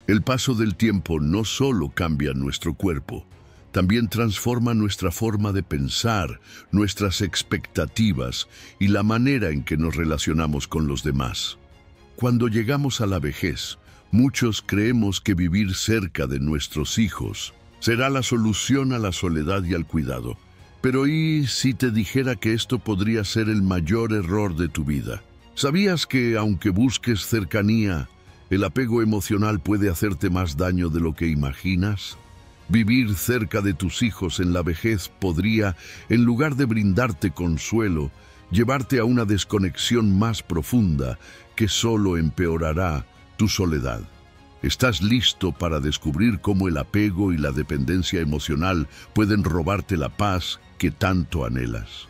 El paso del tiempo no solo cambia nuestro cuerpo, también transforma nuestra forma de pensar, nuestras expectativas y la manera en que nos relacionamos con los demás. Cuando llegamos a la vejez, muchos creemos que vivir cerca de nuestros hijos será la solución a la soledad y al cuidado. Pero ¿y si te dijera que esto podría ser el mayor error de tu vida? ¿Sabías que aunque busques cercanía, el apego emocional puede hacerte más daño de lo que imaginas? Vivir cerca de tus hijos en la vejez podría, en lugar de brindarte consuelo, llevarte a una desconexión más profunda que solo empeorará tu soledad. ¿Estás listo para descubrir cómo el apego y la dependencia emocional pueden robarte la paz que tanto anhelas?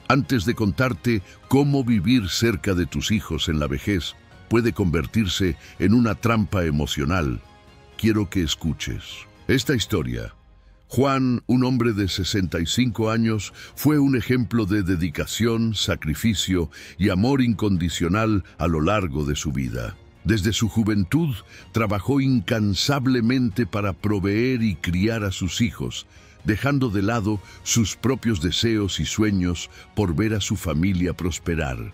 Antes de contarte cómo vivir cerca de tus hijos en la vejez puede convertirse en una trampa emocional, quiero que escuches esta historia. Juan, un hombre de 65 años, fue un ejemplo de dedicación, sacrificio y amor incondicional a lo largo de su vida. Desde su juventud, trabajó incansablemente para proveer y criar a sus hijos, dejando de lado sus propios deseos y sueños por ver a su familia prosperar.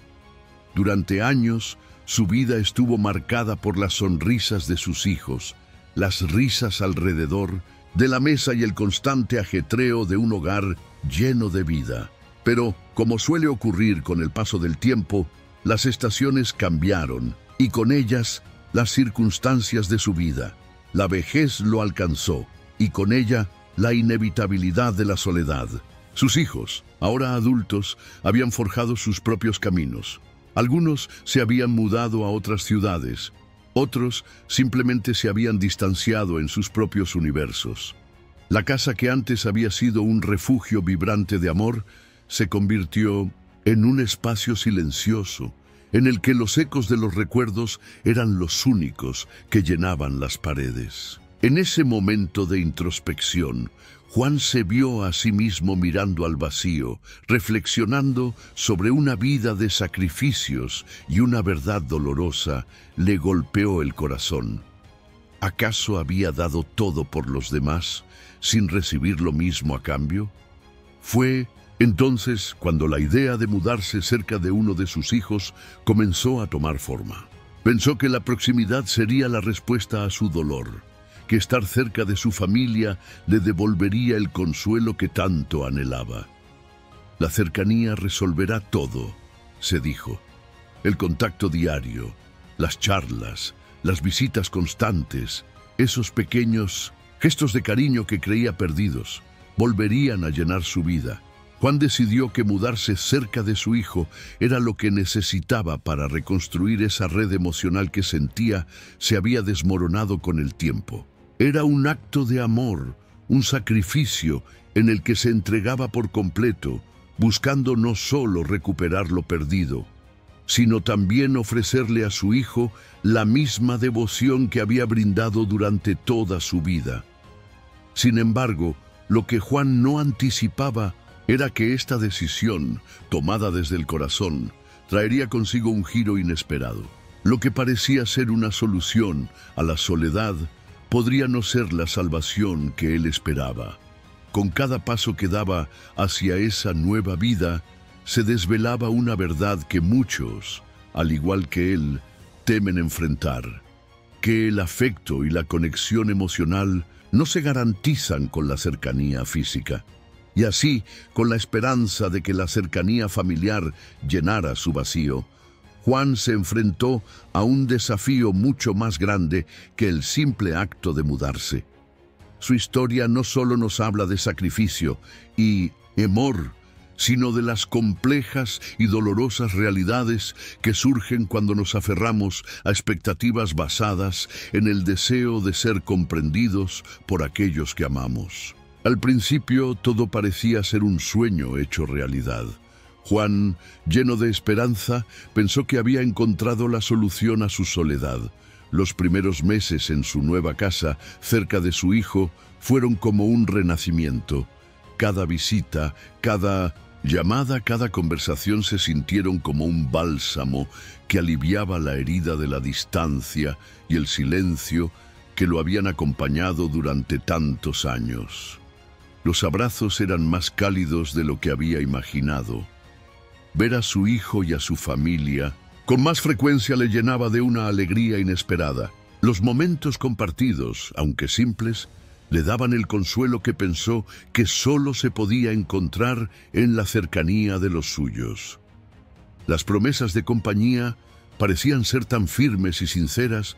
Durante años, su vida estuvo marcada por las sonrisas de sus hijos, las risas alrededor de la mesa y el constante ajetreo de un hogar lleno de vida. Pero, como suele ocurrir con el paso del tiempo, las estaciones cambiaron y con ellas las circunstancias de su vida. La vejez lo alcanzó y con ella la inevitabilidad de la soledad. Sus hijos, ahora adultos, habían forjado sus propios caminos. Algunos se habían mudado a otras ciudades, otros simplemente se habían distanciado en sus propios universos. La casa que antes había sido un refugio vibrante de amor se convirtió en un espacio silencioso, en el que los ecos de los recuerdos eran los únicos que llenaban las paredes. En ese momento de introspección, Juan se vio a sí mismo mirando al vacío, reflexionando sobre una vida de sacrificios y una verdad dolorosa le golpeó el corazón. ¿Acaso había dado todo por los demás sin recibir lo mismo a cambio? Fue entonces cuando la idea de mudarse cerca de uno de sus hijos comenzó a tomar forma. Pensó que la proximidad sería la respuesta a su dolor, que estar cerca de su familia le devolvería el consuelo que tanto anhelaba. La cercanía resolverá todo, se dijo. El contacto diario, las charlas, las visitas constantes, esos pequeños gestos de cariño que creía perdidos, volverían a llenar su vida. Juan decidió que mudarse cerca de su hijo era lo que necesitaba para reconstruir esa red emocional que sentía se había desmoronado con el tiempo. Era un acto de amor, un sacrificio en el que se entregaba por completo, buscando no solo recuperar lo perdido, sino también ofrecerle a su hijo la misma devoción que había brindado durante toda su vida. Sin embargo, lo que Juan no anticipaba era que esta decisión, tomada desde el corazón, traería consigo un giro inesperado. Lo que parecía ser una solución a la soledad podría no ser la salvación que él esperaba. Con cada paso que daba hacia esa nueva vida, se desvelaba una verdad que muchos, al igual que él, temen enfrentar: que el afecto y la conexión emocional no se garantizan con la cercanía física. Y así, con la esperanza de que la cercanía familiar llenara su vacío, Juan se enfrentó a un desafío mucho más grande que el simple acto de mudarse. Su historia no solo nos habla de sacrificio y amor, sino de las complejas y dolorosas realidades que surgen cuando nos aferramos a expectativas basadas en el deseo de ser comprendidos por aquellos que amamos. Al principio todo parecía ser un sueño hecho realidad. Juan, lleno de esperanza, pensó que había encontrado la solución a su soledad. Los primeros meses en su nueva casa, cerca de su hijo, fueron como un renacimiento. Cada visita, cada llamada, cada conversación se sintieron como un bálsamo que aliviaba la herida de la distancia y el silencio que lo habían acompañado durante tantos años. Los abrazos eran más cálidos de lo que había imaginado. Ver a su hijo y a su familia con más frecuencia le llenaba de una alegría inesperada. Los momentos compartidos, aunque simples, le daban el consuelo que pensó que solo se podía encontrar en la cercanía de los suyos. Las promesas de compañía parecían ser tan firmes y sinceras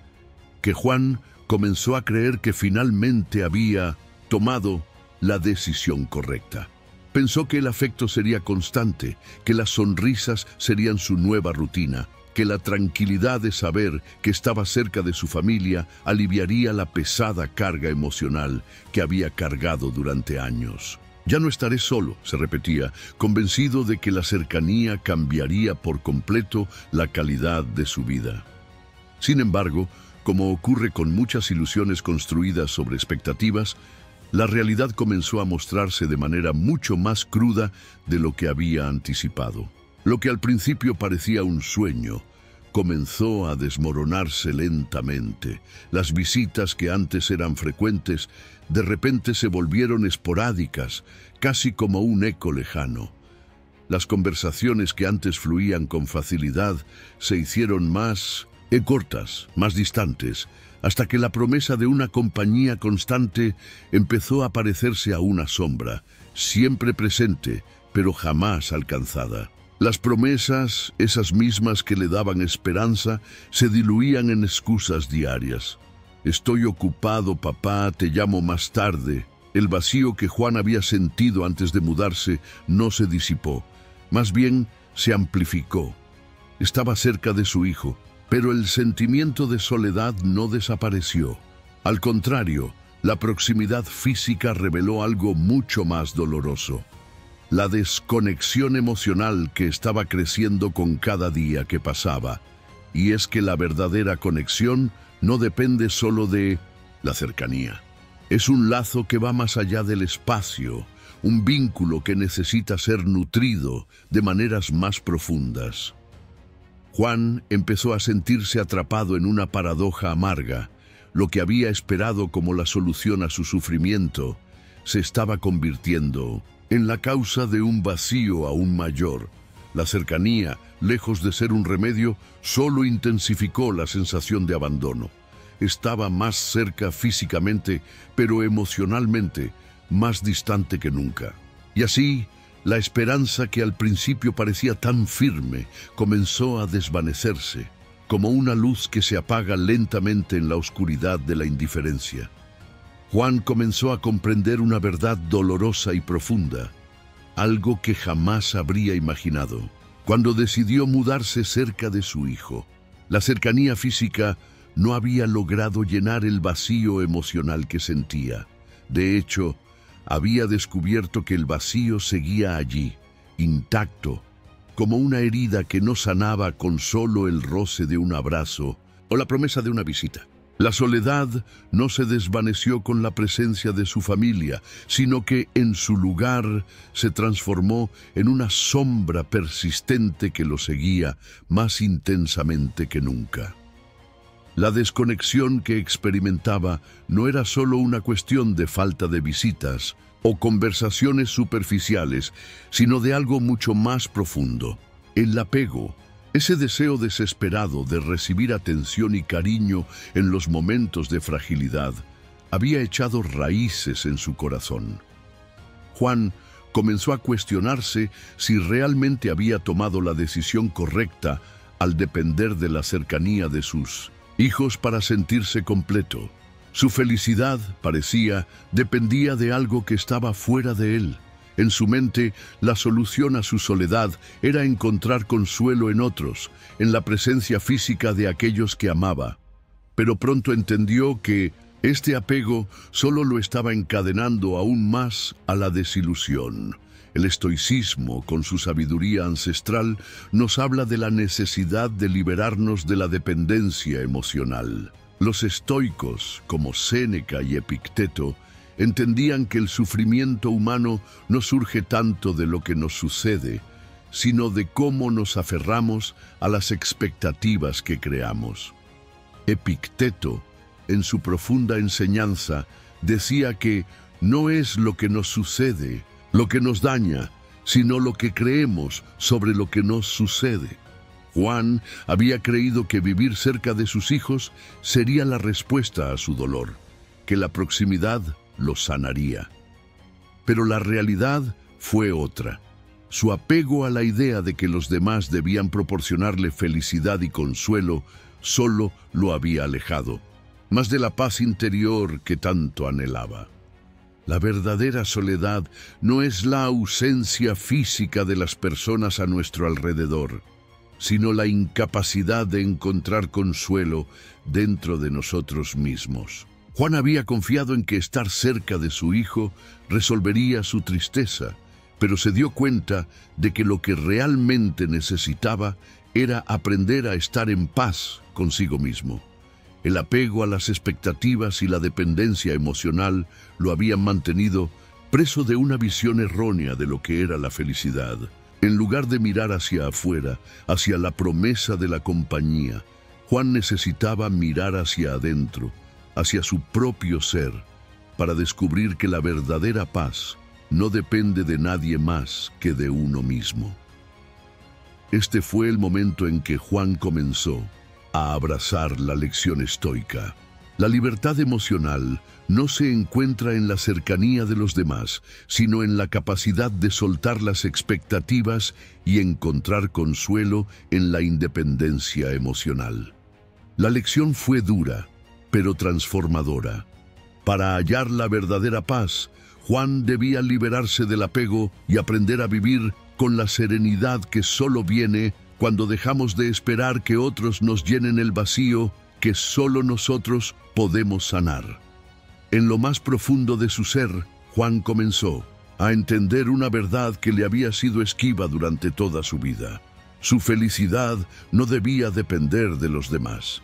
que Juan comenzó a creer que finalmente había tomado la decisión correcta. Pensó que el afecto sería constante, que las sonrisas serían su nueva rutina, que la tranquilidad de saber que estaba cerca de su familia aliviaría la pesada carga emocional que había cargado durante años. Ya no estaré solo, se repetía, convencido de que la cercanía cambiaría por completo la calidad de su vida. Sin embargo, como ocurre con muchas ilusiones construidas sobre expectativas, la realidad comenzó a mostrarse de manera mucho más cruda de lo que había anticipado. Lo que al principio parecía un sueño comenzó a desmoronarse lentamente. Las visitas que antes eran frecuentes, de repente se volvieron esporádicas, casi como un eco lejano. Las conversaciones que antes fluían con facilidad se hicieron más cortas, más distantes, hasta que la promesa de una compañía constante empezó a parecerse a una sombra, siempre presente, pero jamás alcanzada. Las promesas, esas mismas que le daban esperanza, se diluían en excusas diarias. Estoy ocupado, papá, te llamo más tarde. El vacío que Juan había sentido antes de mudarse no se disipó, más bien se amplificó. Estaba cerca de su hijo, pero el sentimiento de soledad no desapareció. Al contrario, la proximidad física reveló algo mucho más doloroso: la desconexión emocional que estaba creciendo con cada día que pasaba. Y es que la verdadera conexión no depende solo de la cercanía. Es un lazo que va más allá del espacio, un vínculo que necesita ser nutrido de maneras más profundas. Juan empezó a sentirse atrapado en una paradoja amarga. Lo que había esperado como la solución a su sufrimiento se estaba convirtiendo en la causa de un vacío aún mayor. La cercanía, lejos de ser un remedio, solo intensificó la sensación de abandono. Estaba más cerca físicamente, pero emocionalmente más distante que nunca. Y así, la esperanza que al principio parecía tan firme comenzó a desvanecerse, como una luz que se apaga lentamente en la oscuridad de la indiferencia. Juan comenzó a comprender una verdad dolorosa y profunda, algo que jamás habría imaginado. Cuando decidió mudarse cerca de su hijo, la cercanía física no había logrado llenar el vacío emocional que sentía. De hecho, había descubierto que el vacío seguía allí, intacto, como una herida que no sanaba con solo el roce de un abrazo o la promesa de una visita. La soledad no se desvaneció con la presencia de su familia, sino que en su lugar se transformó en una sombra persistente que lo seguía más intensamente que nunca. La desconexión que experimentaba no era solo una cuestión de falta de visitas o conversaciones superficiales, sino de algo mucho más profundo: el apego. Ese deseo desesperado de recibir atención y cariño en los momentos de fragilidad había echado raíces en su corazón. Juan comenzó a cuestionarse si realmente había tomado la decisión correcta al depender de la cercanía de sus hijos para sentirse completo. Su felicidad, parecía, dependía de algo que estaba fuera de él. En su mente, la solución a su soledad era encontrar consuelo en otros, en la presencia física de aquellos que amaba. Pero pronto entendió que este apego solo lo estaba encadenando aún más a la desilusión. El estoicismo, con su sabiduría ancestral, nos habla de la necesidad de liberarnos de la dependencia emocional. Los estoicos, como Séneca y Epicteto, entendían que el sufrimiento humano no surge tanto de lo que nos sucede, sino de cómo nos aferramos a las expectativas que creamos. Epicteto en su profunda enseñanza, decía que no es lo que nos sucede lo que nos daña, sino lo que creemos sobre lo que nos sucede. Juan había creído que vivir cerca de sus hijos sería la respuesta a su dolor, que la proximidad los sanaría. Pero la realidad fue otra. Su apego a la idea de que los demás debían proporcionarle felicidad y consuelo solo lo había alejado, más de la paz interior que tanto anhelaba. La verdadera soledad no es la ausencia física de las personas a nuestro alrededor, sino la incapacidad de encontrar consuelo dentro de nosotros mismos. Juan había confiado en que estar cerca de su hijo resolvería su tristeza, pero se dio cuenta de que lo que realmente necesitaba era aprender a estar en paz consigo mismo. El apego a las expectativas y la dependencia emocional lo habían mantenido preso de una visión errónea de lo que era la felicidad. En lugar de mirar hacia afuera, hacia la promesa de la compañía, Juan necesitaba mirar hacia adentro, hacia su propio ser, para descubrir que la verdadera paz no depende de nadie más que de uno mismo. Este fue el momento en que Juan comenzó a abrazar la lección estoica. La libertad emocional no se encuentra en la cercanía de los demás, sino en la capacidad de soltar las expectativas y encontrar consuelo en la independencia emocional. La lección fue dura, pero transformadora. Para hallar la verdadera paz, Juan debía liberarse del apego y aprender a vivir con la serenidad que solo viene cuando dejamos de esperar que otros nos llenen el vacío que solo nosotros podemos sanar. En lo más profundo de su ser, Juan comenzó a entender una verdad que le había sido esquiva durante toda su vida. Su felicidad no debía depender de los demás.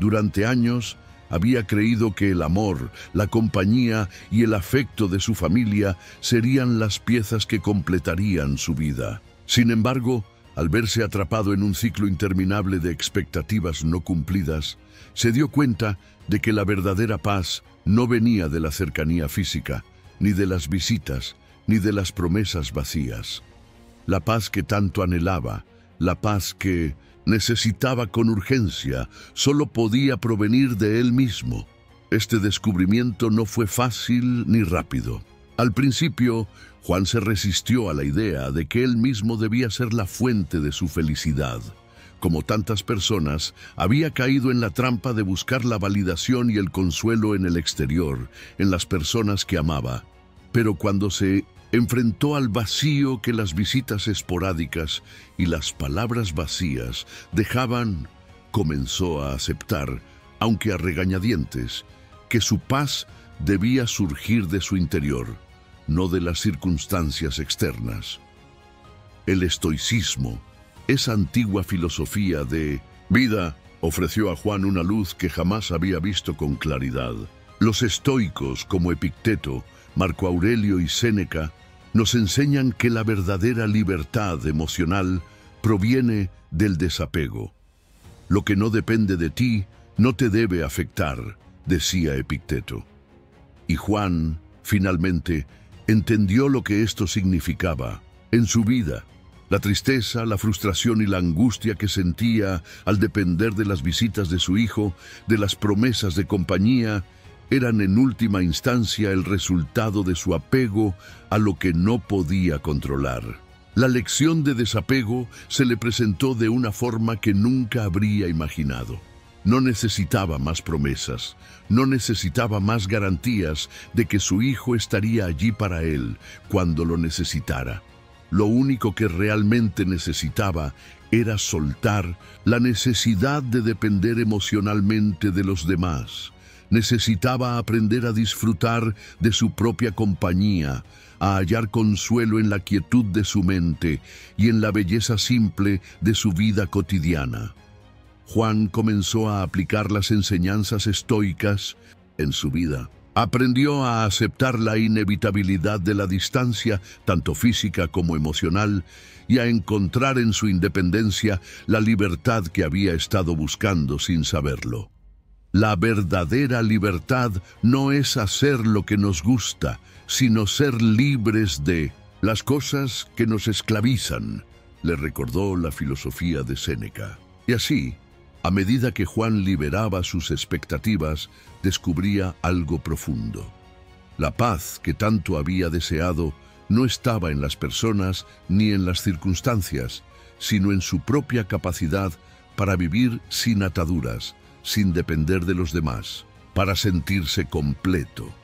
Durante años, había creído que el amor, la compañía y el afecto de su familia serían las piezas que completarían su vida. Sin embargo, al verse atrapado en un ciclo interminable de expectativas no cumplidas, se dio cuenta de que la verdadera paz no venía de la cercanía física, ni de las visitas, ni de las promesas vacías. La paz que tanto anhelaba, la paz que necesitaba con urgencia, solo podía provenir de él mismo. Este descubrimiento no fue fácil ni rápido. Al principio, Juan se resistió a la idea de que él mismo debía ser la fuente de su felicidad. Como tantas personas, había caído en la trampa de buscar la validación y el consuelo en el exterior, en las personas que amaba. Pero cuando se enfrentó al vacío que las visitas esporádicas y las palabras vacías dejaban, comenzó a aceptar, aunque a regañadientes, que su paz debía surgir de su interior, no de las circunstancias externas. El estoicismo, esa antigua filosofía de vida, ofreció a Juan una luz que jamás había visto con claridad. Los estoicos, como Epicteto, Marco Aurelio y Séneca, nos enseñan que la verdadera libertad emocional proviene del desapego. Lo que no depende de ti no te debe afectar, decía Epicteto. Y Juan, finalmente, entendió lo que esto significaba en su vida. La tristeza, la frustración y la angustia que sentía al depender de las visitas de su hijo, de las promesas de compañía, eran en última instancia el resultado de su apego a lo que no podía controlar. La lección de desapego se le presentó de una forma que nunca habría imaginado. No necesitaba más promesas, no necesitaba más garantías de que su hijo estaría allí para él cuando lo necesitara. Lo único que realmente necesitaba era soltar la necesidad de depender emocionalmente de los demás. Necesitaba aprender a disfrutar de su propia compañía, a hallar consuelo en la quietud de su mente y en la belleza simple de su vida cotidiana. Juan comenzó a aplicar las enseñanzas estoicas en su vida. Aprendió a aceptar la inevitabilidad de la distancia, tanto física como emocional, y a encontrar en su independencia la libertad que había estado buscando sin saberlo. La verdadera libertad no es hacer lo que nos gusta, sino ser libres de las cosas que nos esclavizan, le recordó la filosofía de Séneca. Y así, a medida que Juan liberaba sus expectativas, descubría algo profundo. La paz que tanto había deseado no estaba en las personas ni en las circunstancias, sino en su propia capacidad para vivir sin ataduras, sin depender de los demás, para sentirse completo.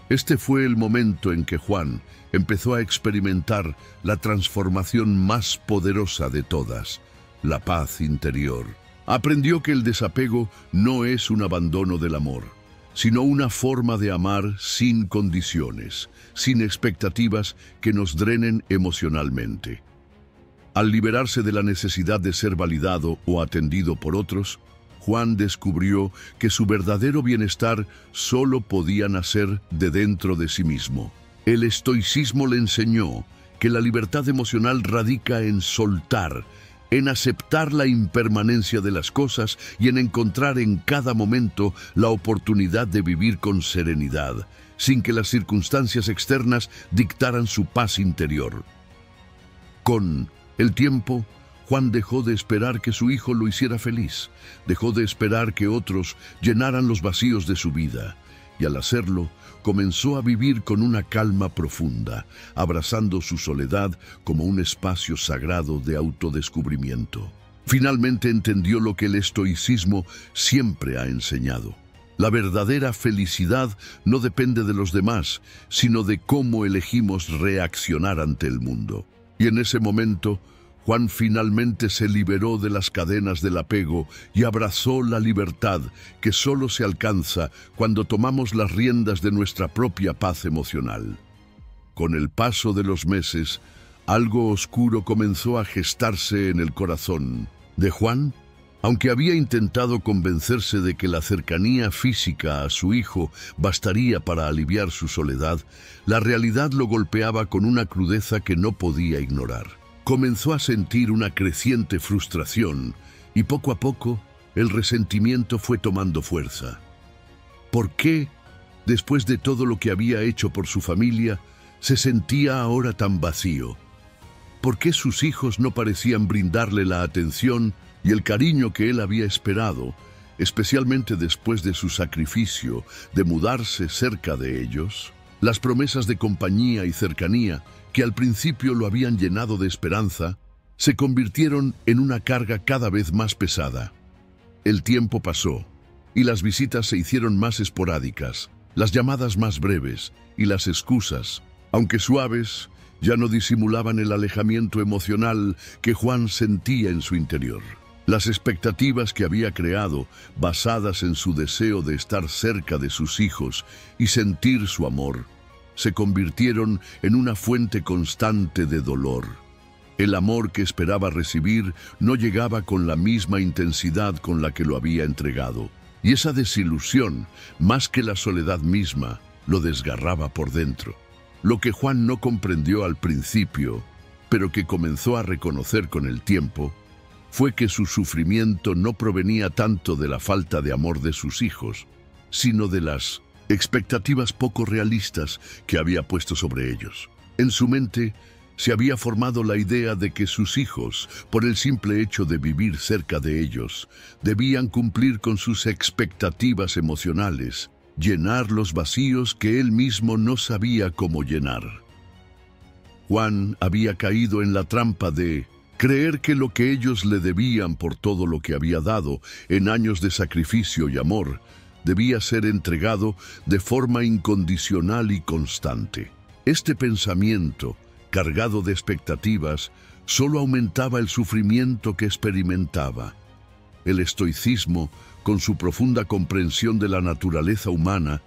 Este fue el momento en que Juan empezó a experimentar la transformación más poderosa de todas, la paz interior. Aprendió que el desapego no es un abandono del amor, sino una forma de amar sin condiciones, sin expectativas que nos drenen emocionalmente. Al liberarse de la necesidad de ser validado o atendido por otros, Juan descubrió que su verdadero bienestar solo podía nacer de dentro de sí mismo. El estoicismo le enseñó que la libertad emocional radica en soltar, en aceptar la impermanencia de las cosas y en encontrar en cada momento la oportunidad de vivir con serenidad, sin que las circunstancias externas dictaran su paz interior. Con el tiempo, Juan dejó de esperar que su hijo lo hiciera feliz, dejó de esperar que otros llenaran los vacíos de su vida, y al hacerlo, comenzó a vivir con una calma profunda, abrazando su soledad como un espacio sagrado de autodescubrimiento. Finalmente entendió lo que el estoicismo siempre ha enseñado. La verdadera felicidad no depende de los demás, sino de cómo elegimos reaccionar ante el mundo. Y en ese momento, Juan finalmente se liberó de las cadenas del apego y abrazó la libertad que solo se alcanza cuando tomamos las riendas de nuestra propia paz emocional. Con el paso de los meses, algo oscuro comenzó a gestarse en el corazón de Juan. Aunque había intentado convencerse de que la cercanía física a su hijo bastaría para aliviar su soledad, la realidad lo golpeaba con una crudeza que no podía ignorar. Comenzó a sentir una creciente frustración y poco a poco el resentimiento fue tomando fuerza. ¿Por qué, después de todo lo que había hecho por su familia, se sentía ahora tan vacío? ¿Por qué sus hijos no parecían brindarle la atención y el cariño que él había esperado, especialmente después de su sacrificio de mudarse cerca de ellos? Las promesas de compañía y cercanía, que al principio lo habían llenado de esperanza, se convirtieron en una carga cada vez más pesada. El tiempo pasó, y las visitas se hicieron más esporádicas, las llamadas más breves, y las excusas, aunque suaves, ya no disimulaban el alejamiento emocional que Juan sentía en su interior. Las expectativas que había creado, basadas en su deseo de estar cerca de sus hijos y sentir su amor, se convirtieron en una fuente constante de dolor. El amor que esperaba recibir no llegaba con la misma intensidad con la que lo había entregado, y esa desilusión, más que la soledad misma, lo desgarraba por dentro. Lo que Juan no comprendió al principio, pero que comenzó a reconocer con el tiempo, fue que su sufrimiento no provenía tanto de la falta de amor de sus hijos, sino de las expectativas poco realistas que había puesto sobre ellos. En su mente se había formado la idea de que sus hijos, por el simple hecho de vivir cerca de ellos, debían cumplir con sus expectativas emocionales, llenar los vacíos que él mismo no sabía cómo llenar. Juan había caído en la trampa de creer que lo que ellos le debían por todo lo que había dado en años de sacrificio y amor, debía ser entregado de forma incondicional y constante. Este pensamiento, cargado de expectativas, solo aumentaba el sufrimiento que experimentaba. El estoicismo, con su profunda comprensión de la naturaleza humana,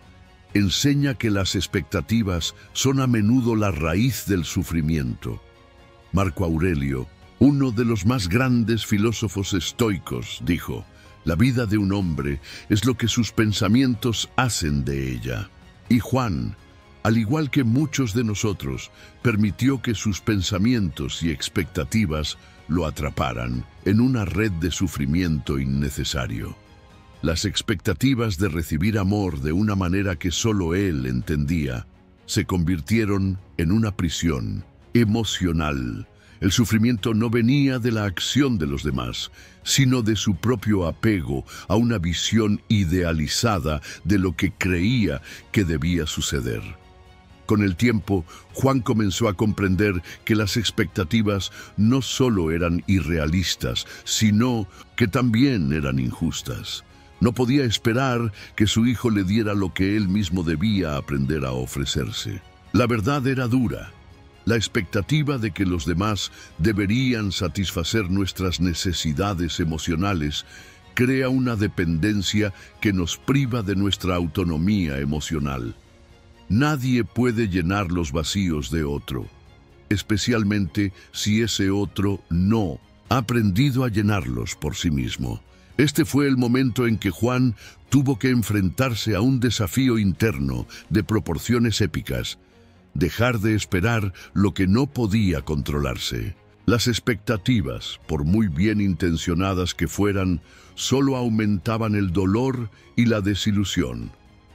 enseña que las expectativas son a menudo la raíz del sufrimiento. Marco Aurelio, uno de los más grandes filósofos estoicos, dijo: «La vida de un hombre es lo que sus pensamientos hacen de ella». Y Juan, al igual que muchos de nosotros, permitió que sus pensamientos y expectativas lo atraparan en una red de sufrimiento innecesario. Las expectativas de recibir amor de una manera que solo él entendía se convirtieron en una prisión emocional. El sufrimiento no venía de la acción de los demás, sino de su propio apego a una visión idealizada de lo que creía que debía suceder. Con el tiempo, Juan comenzó a comprender que las expectativas no solo eran irrealistas, sino que también eran injustas. No podía esperar que su hijo le diera lo que él mismo debía aprender a ofrecerse. La verdad era dura. La expectativa de que los demás deberían satisfacer nuestras necesidades emocionales crea una dependencia que nos priva de nuestra autonomía emocional. Nadie puede llenar los vacíos de otro, especialmente si ese otro no ha aprendido a llenarlos por sí mismo. Este fue el momento en que Juan tuvo que enfrentarse a un desafío interno de proporciones épicas: dejar de esperar lo que no podía controlarse. Las expectativas, por muy bien intencionadas que fueran, solo aumentaban el dolor y la desilusión.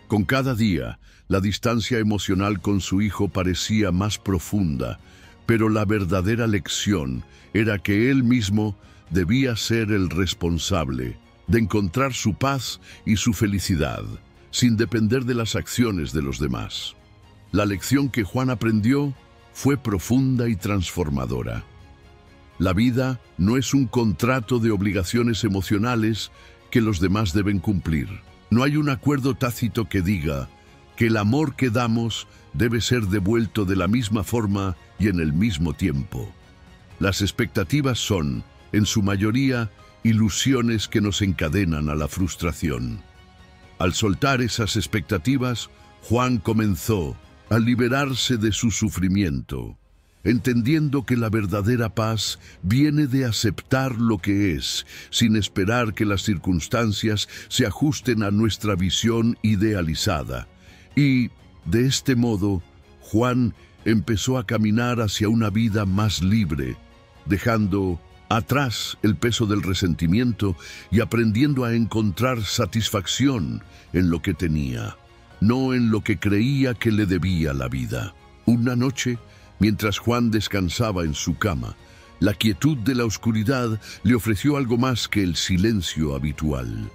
Con cada día, la distancia emocional con su hijo parecía más profunda, pero la verdadera lección era que él mismo debía ser el responsable de encontrar su paz y su felicidad, sin depender de las acciones de los demás. La lección que Juan aprendió fue profunda y transformadora. La vida no es un contrato de obligaciones emocionales que los demás deben cumplir. No hay un acuerdo tácito que diga que el amor que damos debe ser devuelto de la misma forma y en el mismo tiempo. Las expectativas son, en su mayoría, ilusiones que nos encadenan a la frustración. Al soltar esas expectativas, Juan comenzó a liberarse de su sufrimiento, entendiendo que la verdadera paz viene de aceptar lo que es, sin esperar que las circunstancias se ajusten a nuestra visión idealizada. Y, de este modo, Juan empezó a caminar hacia una vida más libre, dejando atrás el peso del resentimiento y aprendiendo a encontrar satisfacción en lo que tenía, no en lo que creía que le debía la vida. Una noche, mientras Juan descansaba en su cama, la quietud de la oscuridad le ofreció algo más que el silencio habitual.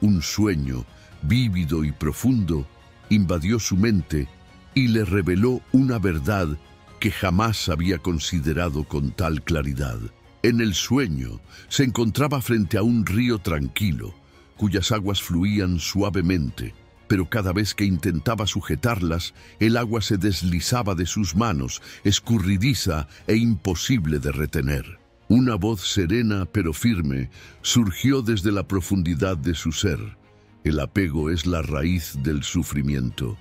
Un sueño, vívido y profundo, invadió su mente y le reveló una verdad que jamás había considerado con tal claridad. En el sueño se encontraba frente a un río tranquilo, cuyas aguas fluían suavemente, pero cada vez que intentaba sujetarlas, el agua se deslizaba de sus manos, escurridiza e imposible de retener. Una voz serena pero firme surgió desde la profundidad de su ser: el apego es la raíz del sufrimiento.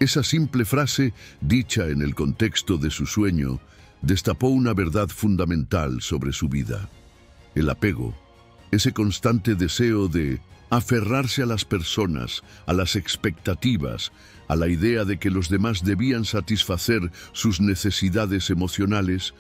Esa simple frase, dicha en el contexto de su sueño, destapó una verdad fundamental sobre su vida. El apego, ese constante deseo de aferrarse a las personas, a las expectativas, a la idea de que los demás debían satisfacer sus necesidades emocionales,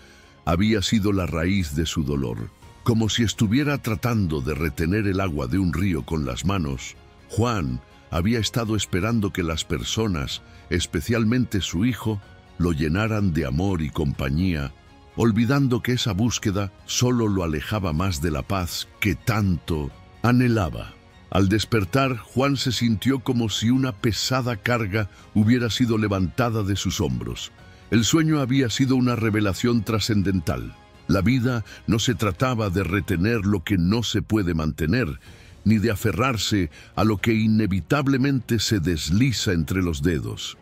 había sido la raíz de su dolor. Como si estuviera tratando de retener el agua de un río con las manos, Juan había estado esperando que las personas, especialmente su hijo, lo llenaran de amor y compañía, olvidando que esa búsqueda solo lo alejaba más de la paz que tanto anhelaba. Al despertar, Juan se sintió como si una pesada carga hubiera sido levantada de sus hombros. El sueño había sido una revelación trascendental. La vida no se trataba de retener lo que no se puede mantener, ni de aferrarse a lo que inevitablemente se desliza entre los dedos.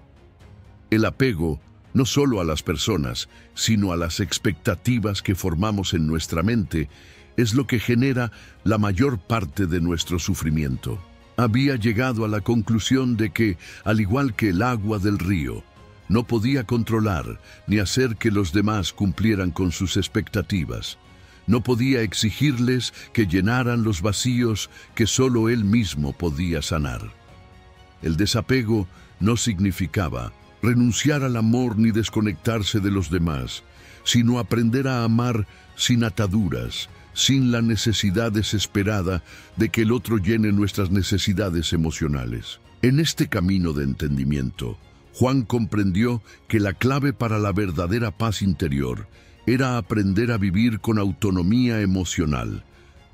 El apego, no solo a las personas, sino a las expectativas que formamos en nuestra mente, es lo que genera la mayor parte de nuestro sufrimiento. Había llegado a la conclusión de que, al igual que el agua del río, no podía controlar ni hacer que los demás cumplieran con sus expectativas. No podía exigirles que llenaran los vacíos que solo él mismo podía sanar. El desapego no significaba renunciar al amor ni desconectarse de los demás, sino aprender a amar sin ataduras, sin la necesidad desesperada de que el otro llene nuestras necesidades emocionales. En este camino de entendimiento, Juan comprendió que la clave para la verdadera paz interior era aprender a vivir con autonomía emocional,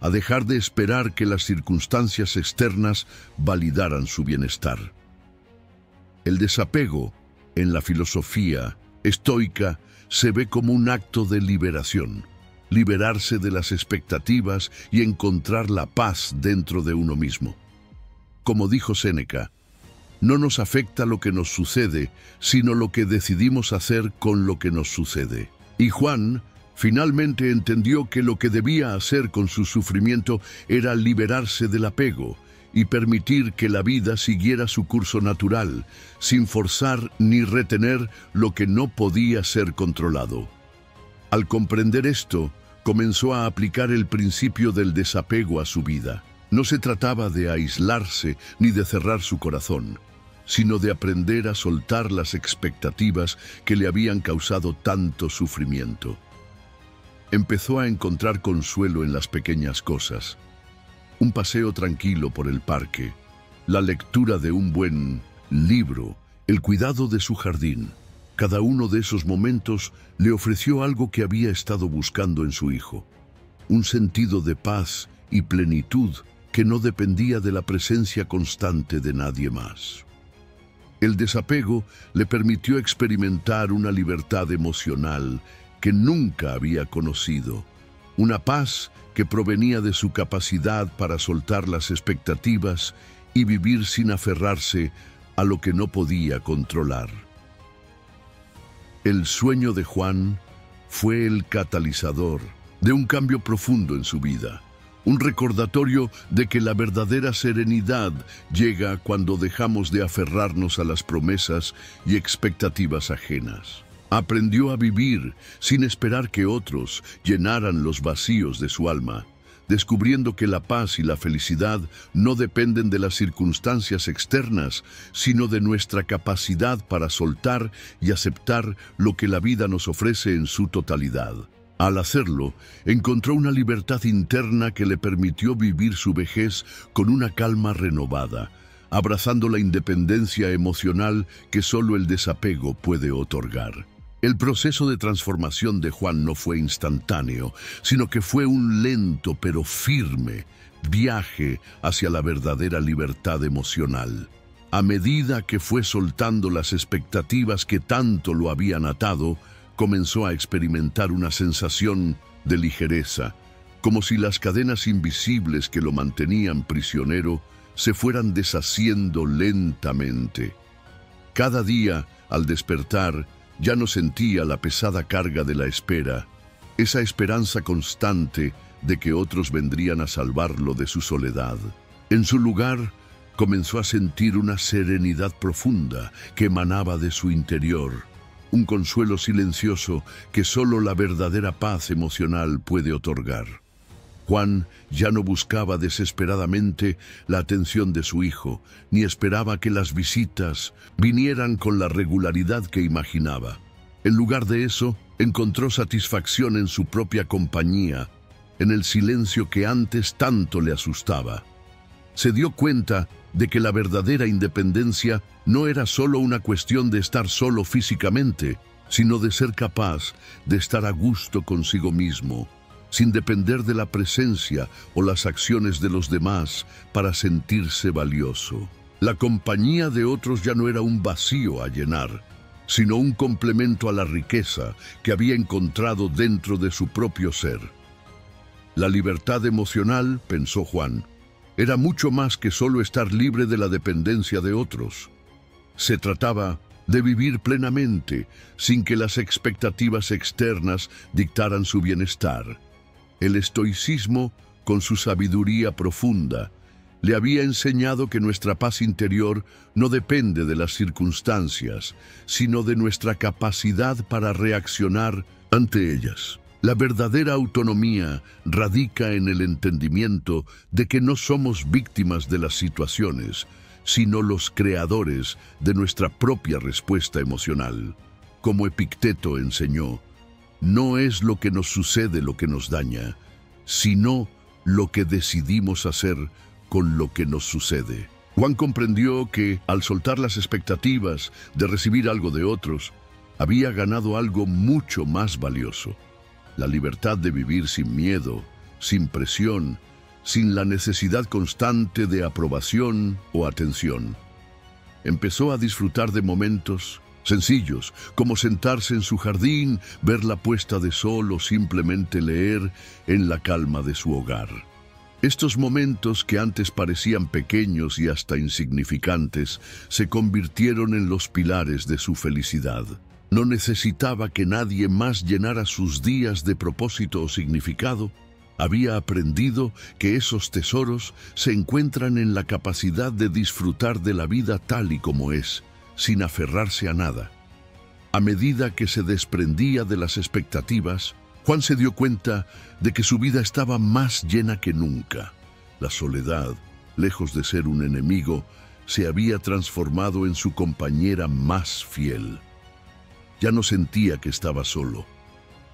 a dejar de esperar que las circunstancias externas validaran su bienestar. El desapego, en la filosofía estoica, se ve como un acto de liberación, liberarse de las expectativas y encontrar la paz dentro de uno mismo. Como dijo Séneca, no nos afecta lo que nos sucede, sino lo que decidimos hacer con lo que nos sucede. Y Juan finalmente entendió que lo que debía hacer con su sufrimiento era liberarse del apego y permitir que la vida siguiera su curso natural, sin forzar ni retener lo que no podía ser controlado. Al comprender esto, comenzó a aplicar el principio del desapego a su vida. No se trataba de aislarse ni de cerrar su corazón, sino de aprender a soltar las expectativas que le habían causado tanto sufrimiento. Empezó a encontrar consuelo en las pequeñas cosas. Un paseo tranquilo por el parque, la lectura de un buen libro, el cuidado de su jardín. Cada uno de esos momentos le ofreció algo que había estado buscando en su hijo, un sentido de paz y plenitud que no dependía de la presencia constante de nadie más. El desapego le permitió experimentar una libertad emocional que nunca había conocido, una paz que provenía de su capacidad para soltar las expectativas y vivir sin aferrarse a lo que no podía controlar. El sueño de Juan fue el catalizador de un cambio profundo en su vida, un recordatorio de que la verdadera serenidad llega cuando dejamos de aferrarnos a las promesas y expectativas ajenas. Aprendió a vivir sin esperar que otros llenaran los vacíos de su alma, descubriendo que la paz y la felicidad no dependen de las circunstancias externas, sino de nuestra capacidad para soltar y aceptar lo que la vida nos ofrece en su totalidad. Al hacerlo, encontró una libertad interna que le permitió vivir su vejez con una calma renovada, abrazando la independencia emocional que solo el desapego puede otorgar. El proceso de transformación de Juan no fue instantáneo, sino que fue un lento pero firme viaje hacia la verdadera libertad emocional. A medida que fue soltando las expectativas que tanto lo habían atado, comenzó a experimentar una sensación de ligereza, como si las cadenas invisibles que lo mantenían prisionero se fueran deshaciendo lentamente. Cada día, al despertar, ya no sentía la pesada carga de la espera, esa esperanza constante de que otros vendrían a salvarlo de su soledad. En su lugar, comenzó a sentir una serenidad profunda que emanaba de su interior, un consuelo silencioso que solo la verdadera paz emocional puede otorgar. Juan ya no buscaba desesperadamente la atención de su hijo, ni esperaba que las visitas vinieran con la regularidad que imaginaba. En lugar de eso, encontró satisfacción en su propia compañía, en el silencio que antes tanto le asustaba. Se dio cuenta de que la verdadera independencia no era solo una cuestión de estar solo físicamente, sino de ser capaz de estar a gusto consigo mismo, sin depender de la presencia o las acciones de los demás para sentirse valioso. La compañía de otros ya no era un vacío a llenar, sino un complemento a la riqueza que había encontrado dentro de su propio ser. La libertad emocional, pensó Juan, era mucho más que solo estar libre de la dependencia de otros. Se trataba de vivir plenamente, sin que las expectativas externas dictaran su bienestar. El estoicismo, con su sabiduría profunda, le había enseñado que nuestra paz interior no depende de las circunstancias, sino de nuestra capacidad para reaccionar ante ellas. La verdadera autonomía radica en el entendimiento de que no somos víctimas de las situaciones, sino los creadores de nuestra propia respuesta emocional. Como Epicteto enseñó, No es lo que nos sucede lo que nos daña, sino lo que decidimos hacer con lo que nos sucede. Juan comprendió que, al soltar las expectativas de recibir algo de otros, había ganado algo mucho más valioso: la libertad de vivir sin miedo, sin presión, sin la necesidad constante de aprobación o atención. Empezó a disfrutar de momentos sencillos, como sentarse en su jardín, ver la puesta de sol o simplemente leer en la calma de su hogar. Estos momentos, que antes parecían pequeños y hasta insignificantes, se convirtieron en los pilares de su felicidad. No necesitaba que nadie más llenara sus días de propósito o significado. Había aprendido que esos tesoros se encuentran en la capacidad de disfrutar de la vida tal y como es, sin aferrarse a nada. A medida que se desprendía de las expectativas, Juan se dio cuenta de que su vida estaba más llena que nunca. La soledad, lejos de ser un enemigo, se había transformado en su compañera más fiel. Ya no sentía que estaba solo,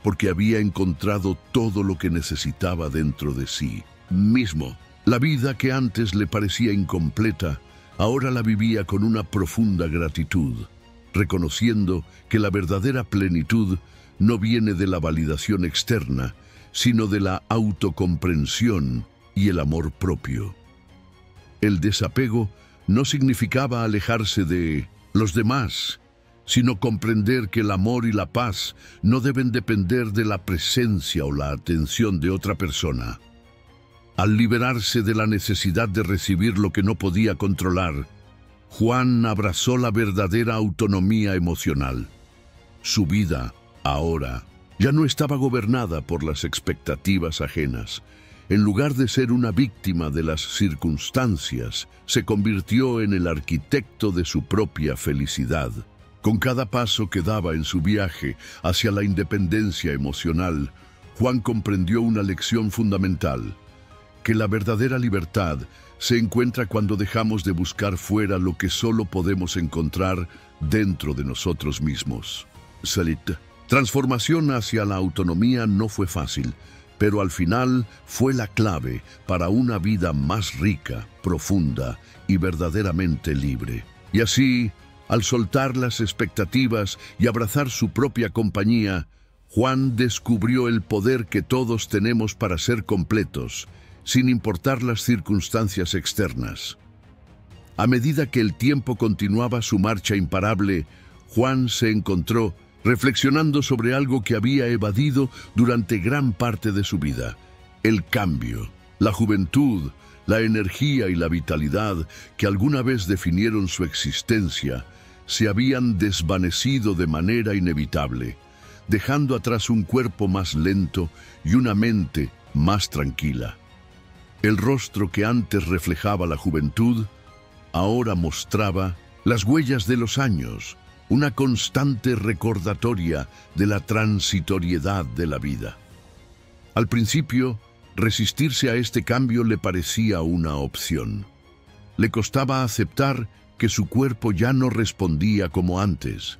porque había encontrado todo lo que necesitaba dentro de sí mismo. La vida que antes le parecía incompleta, ahora la vivía con una profunda gratitud, reconociendo que la verdadera plenitud no viene de la validación externa, sino de la autocomprensión y el amor propio. El desapego no significaba alejarse de los demás, sino comprender que el amor y la paz no deben depender de la presencia o la atención de otra persona. Al liberarse de la necesidad de recibir lo que no podía controlar, Juan abrazó la verdadera autonomía emocional. Su vida, ahora, ya no estaba gobernada por las expectativas ajenas. En lugar de ser una víctima de las circunstancias, se convirtió en el arquitecto de su propia felicidad. Con cada paso que daba en su viaje hacia la independencia emocional, Juan comprendió una lección fundamental: que la verdadera libertad se encuentra cuando dejamos de buscar fuera lo que solo podemos encontrar dentro de nosotros mismos. Transformación hacia la autonomía no fue fácil, pero al final fue la clave para una vida más rica, profunda y verdaderamente libre. Y así, al soltar las expectativas y abrazar su propia compañía, Juan descubrió el poder que todos tenemos para ser completos, sin importar las circunstancias externas. A medida que el tiempo continuaba su marcha imparable, Juan se encontró reflexionando sobre algo que había evadido durante gran parte de su vida: el cambio. La juventud, la energía y la vitalidad que alguna vez definieron su existencia se habían desvanecido de manera inevitable, dejando atrás un cuerpo más lento y una mente más tranquila. El rostro que antes reflejaba la juventud, ahora mostraba las huellas de los años, una constante recordatoria de la transitoriedad de la vida. Al principio, resistirse a este cambio le parecía una opción. Le costaba aceptar que su cuerpo ya no respondía como antes,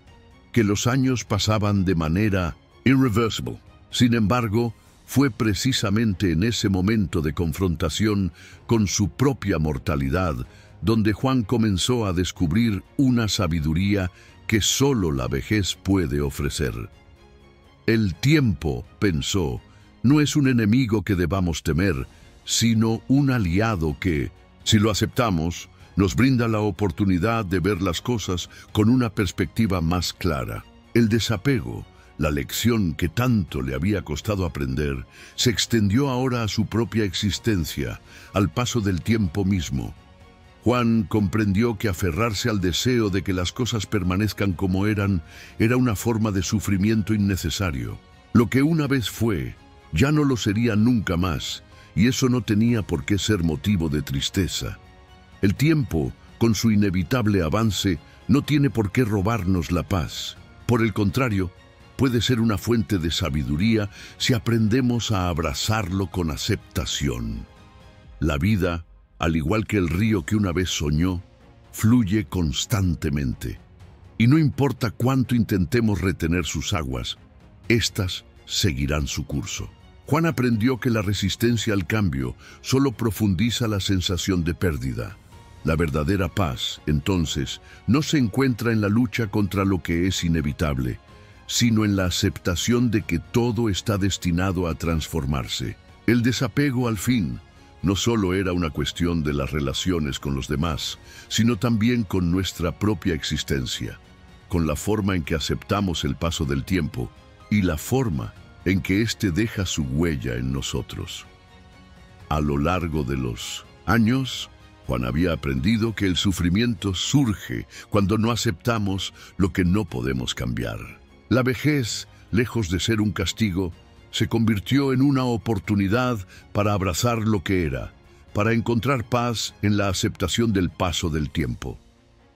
que los años pasaban de manera irreversible. Sin embargo, fue precisamente en ese momento de confrontación con su propia mortalidad donde Juan comenzó a descubrir una sabiduría que solo la vejez puede ofrecer. El tiempo, pensó, no es un enemigo que debamos temer, sino un aliado que, si lo aceptamos, nos brinda la oportunidad de ver las cosas con una perspectiva más clara. El desapego, la lección que tanto le había costado aprender, se extendió ahora a su propia existencia, al paso del tiempo mismo. Juan comprendió que aferrarse al deseo de que las cosas permanezcan como eran era una forma de sufrimiento innecesario. Lo que una vez fue, ya no lo sería nunca más, y eso no tenía por qué ser motivo de tristeza. El tiempo, con su inevitable avance, no tiene por qué robarnos la paz. Por el contrario, puede ser una fuente de sabiduría si aprendemos a abrazarlo con aceptación. La vida, al igual que el río que una vez soñó, fluye constantemente. Y no importa cuánto intentemos retener sus aguas, éstas seguirán su curso. Juan aprendió que la resistencia al cambio solo profundiza la sensación de pérdida. La verdadera paz, entonces, no se encuentra en la lucha contra lo que es inevitable, sino en la aceptación de que todo está destinado a transformarse. El desapego, al fin, no solo era una cuestión de las relaciones con los demás, sino también con nuestra propia existencia, con la forma en que aceptamos el paso del tiempo y la forma en que éste deja su huella en nosotros. A lo largo de los años, Juan había aprendido que el sufrimiento surge cuando no aceptamos lo que no podemos cambiar. La vejez, lejos de ser un castigo, se convirtió en una oportunidad para abrazar lo que era, para encontrar paz en la aceptación del paso del tiempo.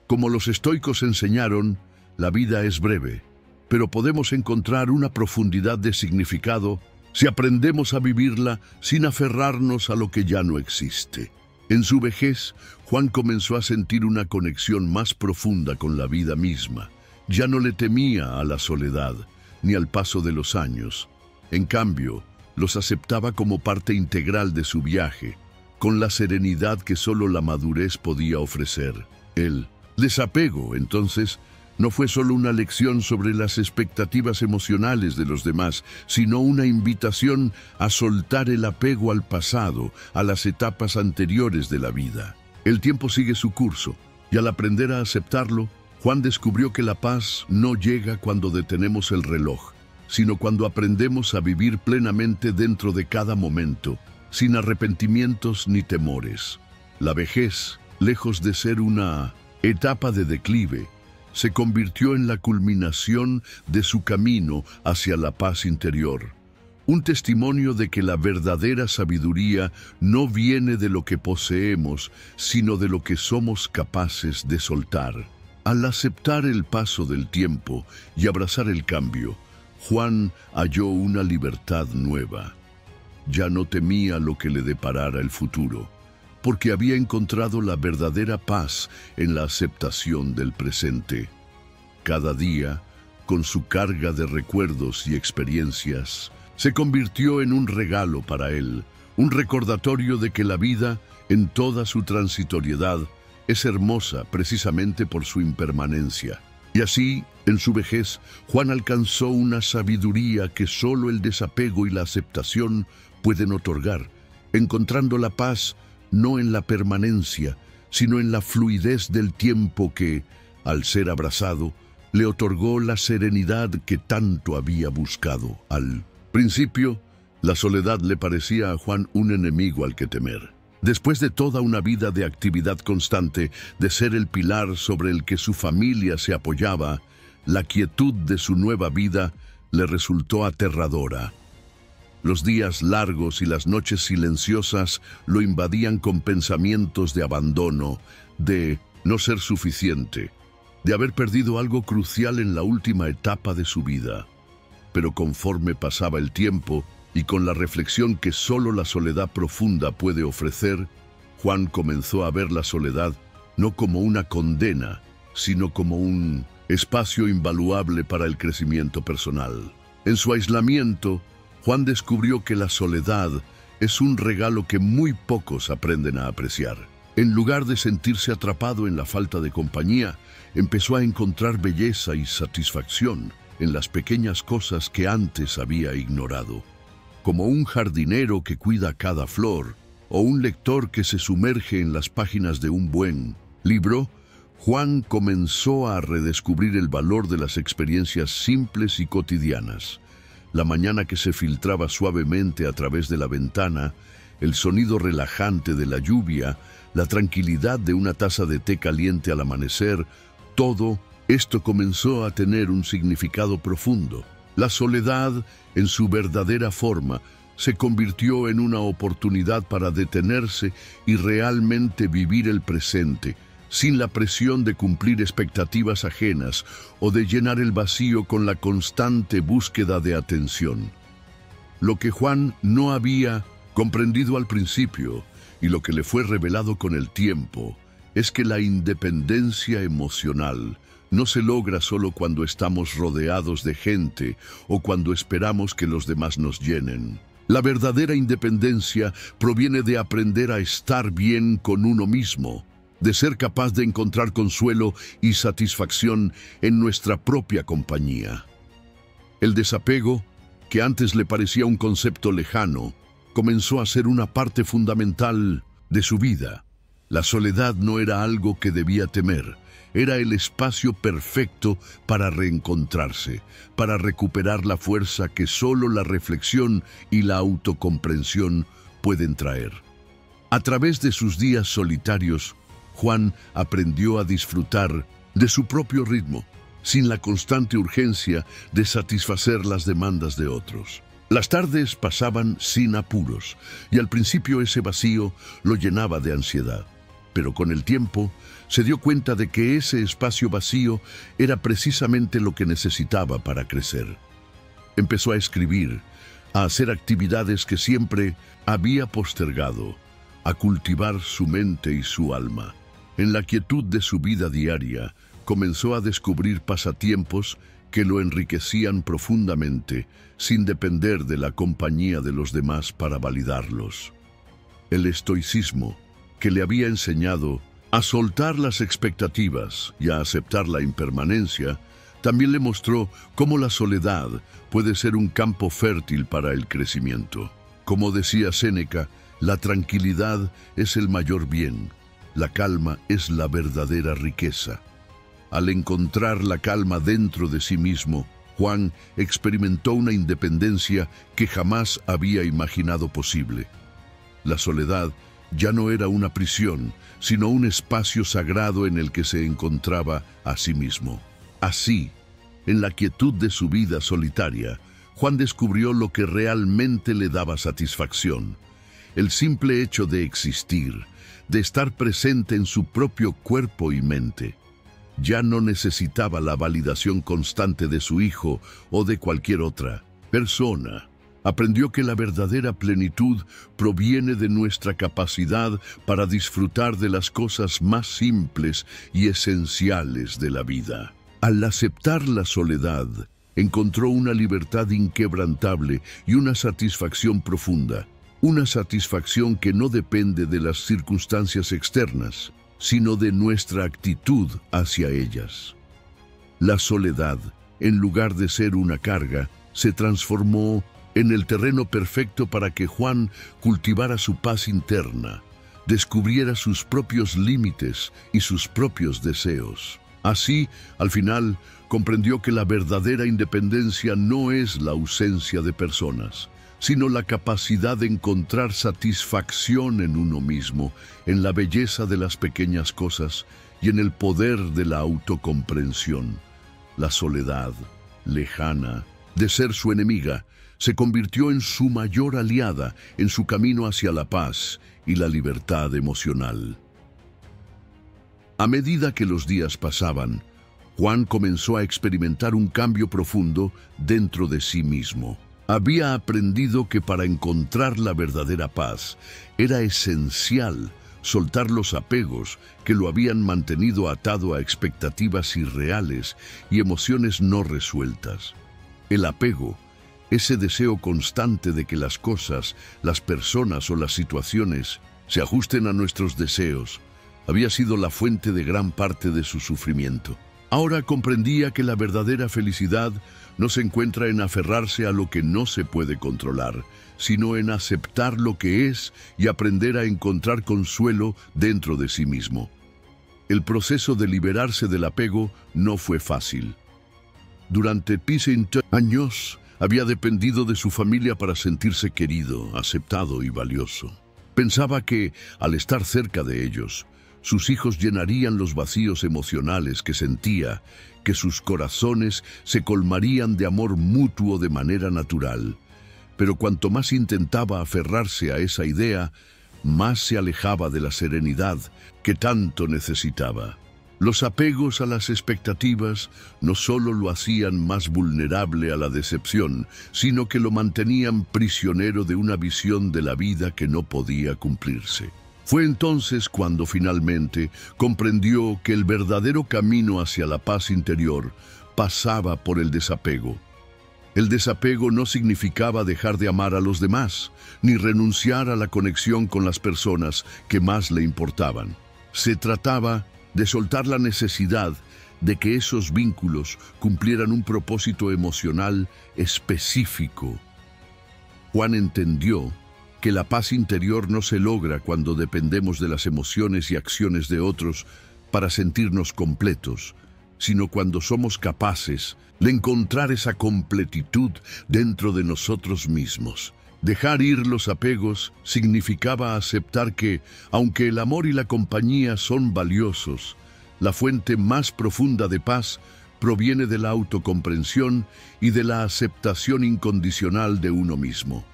Como los estoicos enseñaron, la vida es breve, pero podemos encontrar una profundidad de significado si aprendemos a vivirla sin aferrarnos a lo que ya no existe. En su vejez, Juan comenzó a sentir una conexión más profunda con la vida misma. Ya no le temía a la soledad, ni al paso de los años. En cambio, los aceptaba como parte integral de su viaje, con la serenidad que solo la madurez podía ofrecer. El desapego, entonces, no fue solo una lección sobre las expectativas emocionales de los demás, sino una invitación a soltar el apego al pasado, a las etapas anteriores de la vida. El tiempo sigue su curso, y al aprender a aceptarlo, Juan descubrió que la paz no llega cuando detenemos el reloj, sino cuando aprendemos a vivir plenamente dentro de cada momento, sin arrepentimientos ni temores. La vejez, lejos de ser una etapa de declive, se convirtió en la culminación de su camino hacia la paz interior. Un testimonio de que la verdadera sabiduría no viene de lo que poseemos, sino de lo que somos capaces de soltar. Al aceptar el paso del tiempo y abrazar el cambio, Juan halló una libertad nueva. Ya no temía lo que le deparara el futuro, porque había encontrado la verdadera paz en la aceptación del presente. Cada día, con su carga de recuerdos y experiencias, se convirtió en un regalo para él, un recordatorio de que la vida, en toda su transitoriedad, es hermosa precisamente por su impermanencia. Y así, en su vejez, Juan alcanzó una sabiduría que solo el desapego y la aceptación pueden otorgar, encontrando la paz no en la permanencia, sino en la fluidez del tiempo que, al ser abrazado, le otorgó la serenidad que tanto había buscado. Al principio, la soledad le parecía a Juan un enemigo al que temer. Después de toda una vida de actividad constante, de ser el pilar sobre el que su familia se apoyaba, la quietud de su nueva vida le resultó aterradora. Los días largos y las noches silenciosas lo invadían con pensamientos de abandono, de no ser suficiente, de haber perdido algo crucial en la última etapa de su vida. Pero conforme pasaba el tiempo, y con la reflexión que solo la soledad profunda puede ofrecer, Juan comenzó a ver la soledad no como una condena, sino como un espacio invaluable para el crecimiento personal. En su aislamiento, Juan descubrió que la soledad es un regalo que muy pocos aprenden a apreciar. En lugar de sentirse atrapado en la falta de compañía, empezó a encontrar belleza y satisfacción en las pequeñas cosas que antes había ignorado. Como un jardinero que cuida cada flor, o un lector que se sumerge en las páginas de un buen libro, Juan comenzó a redescubrir el valor de las experiencias simples y cotidianas. La mañana que se filtraba suavemente a través de la ventana, el sonido relajante de la lluvia, la tranquilidad de una taza de té caliente al amanecer, todo esto comenzó a tener un significado profundo. La soledad, en su verdadera forma, se convirtió en una oportunidad para detenerse y realmente vivir el presente, sin la presión de cumplir expectativas ajenas o de llenar el vacío con la constante búsqueda de atención. Lo que Juan no había comprendido al principio y lo que le fue revelado con el tiempo es que la independencia emocional no se logra solo cuando estamos rodeados de gente o cuando esperamos que los demás nos llenen. La verdadera independencia proviene de aprender a estar bien con uno mismo, de ser capaz de encontrar consuelo y satisfacción en nuestra propia compañía. El desapego, que antes le parecía un concepto lejano, comenzó a ser una parte fundamental de su vida. La soledad no era algo que debía temer, era el espacio perfecto para reencontrarse, para recuperar la fuerza que solo la reflexión y la autocomprensión pueden traer. A través de sus días solitarios, Juan aprendió a disfrutar de su propio ritmo, sin la constante urgencia de satisfacer las demandas de otros. Las tardes pasaban sin apuros, y al principio ese vacío lo llenaba de ansiedad. Pero con el tiempo se dio cuenta de que ese espacio vacío era precisamente lo que necesitaba para crecer. Empezó a escribir, a hacer actividades que siempre había postergado, a cultivar su mente y su alma. En la quietud de su vida diaria, comenzó a descubrir pasatiempos que lo enriquecían profundamente, sin depender de la compañía de los demás para validarlos. El estoicismo, que le había enseñado a soltar las expectativas y a aceptar la impermanencia, también le mostró cómo la soledad puede ser un campo fértil para el crecimiento. Como decía Séneca, la tranquilidad es el mayor bien, la calma es la verdadera riqueza. Al encontrar la calma dentro de sí mismo, Juan experimentó una independencia que jamás había imaginado posible. La soledad ya no era una prisión, sino un espacio sagrado en el que se encontraba a sí mismo. Así, en la quietud de su vida solitaria, Juan descubrió lo que realmente le daba satisfacción: el simple hecho de existir, de estar presente en su propio cuerpo y mente. Ya no necesitaba la validación constante de su hijo o de cualquier otra persona. Aprendió que la verdadera plenitud proviene de nuestra capacidad para disfrutar de las cosas más simples y esenciales de la vida. Al aceptar la soledad, encontró una libertad inquebrantable y una satisfacción profunda. Una satisfacción que no depende de las circunstancias externas, sino de nuestra actitud hacia ellas. La soledad, en lugar de ser una carga, se transformó en el terreno perfecto para que Juan cultivara su paz interna, descubriera sus propios límites y sus propios deseos. Así, al final, comprendió que la verdadera independencia no es la ausencia de personas, sino la capacidad de encontrar satisfacción en uno mismo, en la belleza de las pequeñas cosas y en el poder de la autocomprensión. La soledad, lejana de ser su enemiga, se convirtió en su mayor aliada en su camino hacia la paz y la libertad emocional. A medida que los días pasaban, Juan comenzó a experimentar un cambio profundo dentro de sí mismo. Había aprendido que para encontrar la verdadera paz era esencial soltar los apegos que lo habían mantenido atado a expectativas irreales y emociones no resueltas. El apego, ese deseo constante de que las cosas, las personas o las situaciones se ajusten a nuestros deseos, había sido la fuente de gran parte de su sufrimiento. Ahora comprendía que la verdadera felicidad no se encuentra en aferrarse a lo que no se puede controlar, sino en aceptar lo que es y aprender a encontrar consuelo dentro de sí mismo. El proceso de liberarse del apego no fue fácil. Durante 20 años había dependido de su familia para sentirse querido, aceptado y valioso. Pensaba que, al estar cerca de ellos, sus hijos llenarían los vacíos emocionales que sentía, que sus corazones se colmarían de amor mutuo de manera natural. Pero cuanto más intentaba aferrarse a esa idea, más se alejaba de la serenidad que tanto necesitaba. Los apegos a las expectativas no solo lo hacían más vulnerable a la decepción, sino que lo mantenían prisionero de una visión de la vida que no podía cumplirse. Fue entonces cuando finalmente comprendió que el verdadero camino hacia la paz interior pasaba por el desapego. El desapego no significaba dejar de amar a los demás, ni renunciar a la conexión con las personas que más le importaban. Se trataba de soltar la necesidad de que esos vínculos cumplieran un propósito emocional específico. Juan entendió que la paz interior no se logra cuando dependemos de las emociones y acciones de otros para sentirnos completos, sino cuando somos capaces de encontrar esa completitud dentro de nosotros mismos. Dejar ir los apegos significaba aceptar que, aunque el amor y la compañía son valiosos, la fuente más profunda de paz proviene de la autocomprensión y de la aceptación incondicional de uno mismo.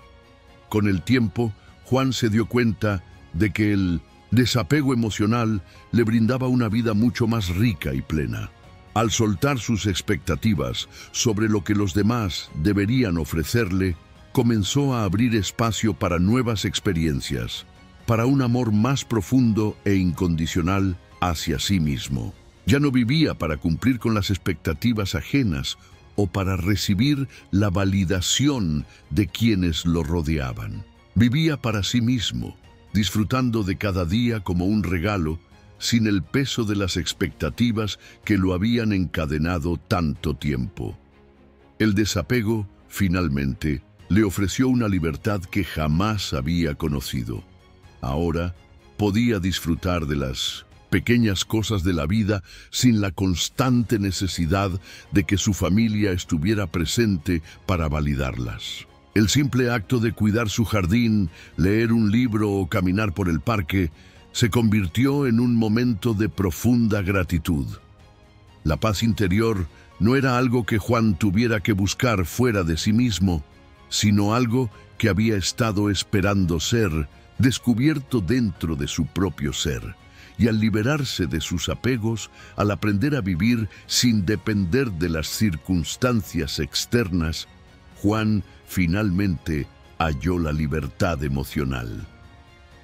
Con el tiempo, Juan se dio cuenta de que el desapego emocional le brindaba una vida mucho más rica y plena. Al soltar sus expectativas sobre lo que los demás deberían ofrecerle, comenzó a abrir espacio para nuevas experiencias, para un amor más profundo e incondicional hacia sí mismo. Ya no vivía para cumplir con las expectativas ajenas o para recibir la validación de quienes lo rodeaban. Vivía para sí mismo, disfrutando de cada día como un regalo, sin el peso de las expectativas que lo habían encadenado tanto tiempo. El desapego, finalmente, le ofreció una libertad que jamás había conocido. Ahora podía disfrutar de las pequeñas cosas de la vida sin la constante necesidad de que su familia estuviera presente para validarlas. El simple acto de cuidar su jardín, leer un libro o caminar por el parque se convirtió en un momento de profunda gratitud. La paz interior no era algo que Juan tuviera que buscar fuera de sí mismo, sino algo que había estado esperando ser descubierto dentro de su propio ser. Y al liberarse de sus apegos, al aprender a vivir sin depender de las circunstancias externas, Juan finalmente halló la libertad emocional.